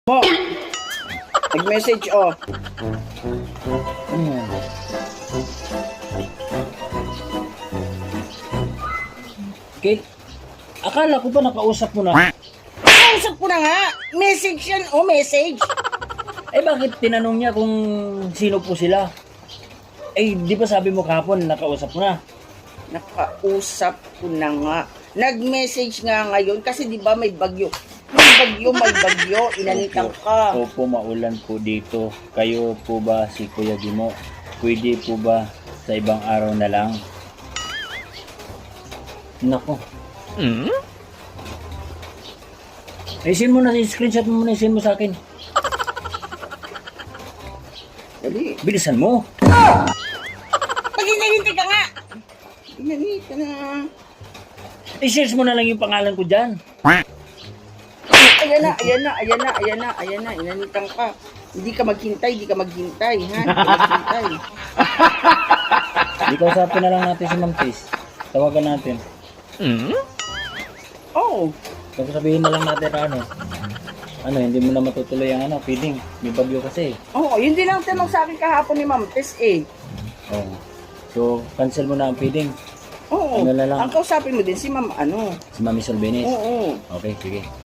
Mo, nag-message oh. Ano yan? Kate, akala ko ba nakausap mo na? Kausap ko na nga. Message yan. Oh, message. Eh bakit tinanong niya kung sino po sila? Eh di ba sabi mo kahapon nakausap mo na? Nakausap ko na nga. Nag-message nga ngayon kasi di ba may bagyo. May bagyo. Inanitan ka. Opo, maulan po dito. Kayo po ba si Kuya Gimo? Pwede po ba sa ibang araw na lang? Nako. Isin mo na, screenshot mo muna, isin mo sa akin. Dali. Bilisan mo. Maghintay-hintay ka nga. Inanita na. I-search mo na lang yung pangalan ko dyan. Ayan na. Inanitan ka. Hindi ka maghintay, ha? Hindi ka maghintay. Di kausapin na lang natin si Ma'am Tis. Tawagan natin. Oh. Tapos sabihin na lang natin na hindi mo na matutuloy ang feeding. May bagyo kasi. Oo, yun din ang tanong sa akin kahapon ni Ma'am Tess eh. Oh. So, cancel mo na ang feeding. Oo. Ano na lang? Ang kausapin mo din si Ma'am Si Mami Solbenis. Oo. Okay, sige.